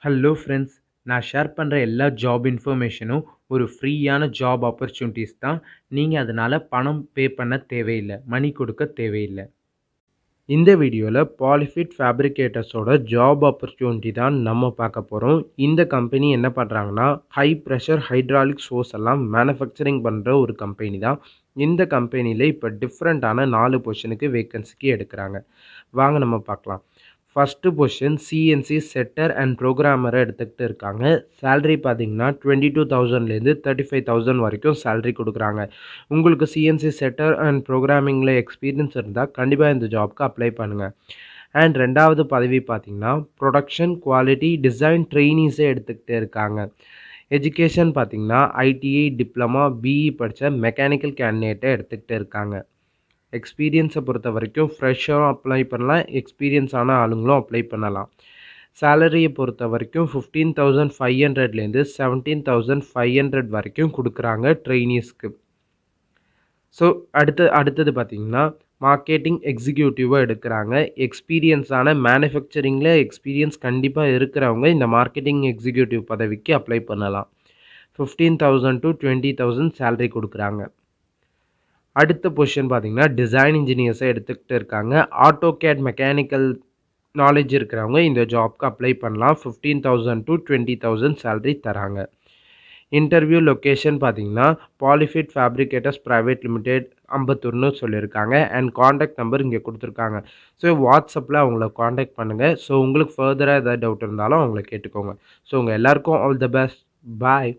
Hello friends, நான் share பண்ணுற எல்லா ஜாப் இன்ஃபர்மேஷனும் ஒரு ஃப்ரீயான ஜாப் ஆப்பர்ச்சுனிட்டிஸ் தான். நீங்கள் அதனால் பணம் பே பண்ண தேவையில்லை, மணி கொடுக்க தேவையில்லை. இந்த வீடியோவில் பாலிஃபிட் ஃபேப்ரிகேட்டர்ஸோட ஜாப் ஆப்பர்ச்சுனிட்டி தான் நம்ம பார்க்க போகிறோம். இந்த கம்பெனி என்ன பண்ணுறாங்கன்னா, ஹை ப்ரெஷர் ஹைட்ராலிக் ஷோஸ் எல்லாம் மேனுஃபேக்சரிங் பண்ணுற ஒரு கம்பெனி தான். இந்த கம்பெனியில் இப்போ டிஃப்ரெண்ட்டான 4 பொசிஷனுக்கு வேக்கன்சிக்கு எடுக்கிறாங்க. வாங்க நம்ம பார்க்கலாம். First position CNC setter and ப்ரோக்ராமரை எடுத்துக்கிட்டு இருக்காங்க. சேலரி பார்த்தீங்கன்னா 22,000லேருந்து 35,000 வரைக்கும் சேலரி கொடுக்குறாங்க. உங்களுக்கு சிஎன்சி செட்டர் அண்ட் ப்ரோக்ராமிங்கில் எக்ஸ்பீரியன்ஸ் இருந்தால் கண்டிப்பாக இந்த ஜாப்க்கு அப்ளை பண்ணுங்கள். அண்ட் ரெண்டாவது பதவி பார்த்தீங்கன்னா ப்ரொடக்ஷன் குவாலிட்டி டிசைன் ட்ரெயினிஸே எடுத்துக்கிட்டு இருக்காங்க. எஜுகேஷன் பார்த்தீங்கன்னா ஐடிஐ டிப்ளமா பிஇ படித்த மெக்கானிக்கல் கேண்டிடேட்டை எடுத்துக்கிட்டு இருக்காங்க. எக்ஸ்பீரியன்ஸை பொறுத்த வரைக்கும் ஃப்ரெஷ்ஷரும் அப்ளை பண்ணலாம், எக்ஸ்பீரியன்ஸான ஆளுங்களும் அப்ளை பண்ணலாம். சேலரியை பொறுத்த வரைக்கும் 15,500லேருந்து 17,500 வரைக்கும் கொடுக்குறாங்க ட்ரெயினிஸ்க்கு. ஸோ அடுத்தது பார்த்திங்கன்னா மார்க்கெட்டிங் எக்ஸிக்யூட்டிவாக எடுக்கிறாங்க. எக்ஸ்பீரியன்ஸான மேனுஃபேக்சரிங்கில் எக்ஸ்பீரியன்ஸ் கண்டிப்பாக இருக்கிறவங்க இந்த மார்க்கெட்டிங் எக்ஸிக்யூட்டிவ் பதவிக்கு அப்ளை பண்ணலாம். 15,000 to 20,000 சேலரி கொடுக்குறாங்க. அடுத்த பொசிஷன் பார்த்தீங்கன்னா டிசைன் இன்ஜினியர்ஸை எடுத்துக்கிட்டு இருக்காங்க. ஆட்டோகேட் மெக்கானிக்கல் நாலேஜ் இருக்கிறவங்க இந்த ஜாப்க்கு அப்ளை பண்ணலாம். 15,000 to 20,000 சேலரி தராங்க. இன்டர்வியூ லொக்கேஷன் பார்த்தீங்கன்னா பாலிஃபிட் ஃபேப்ரிகேட்டர்ஸ் ப்ரைவேட் லிமிடெட் அம்பத்தூர்னு சொல்லியிருக்காங்க. அண்ட் காண்டாக்ட் நம்பர் இங்கே கொடுத்துருக்காங்க. ஸோ வாட்ஸ்அப்பில் அவங்கள காண்டாக்ட் பண்ணுங்கள். ஸோ உங்களுக்கு ஃபர்தராக ஏதாவது டவுட் இருந்தாலும் அவங்கள கேட்டுக்கோங்க. ஸோ உங்கள் எல்லாருக்கும் ஆல் த பெஸ்ட். பாய்.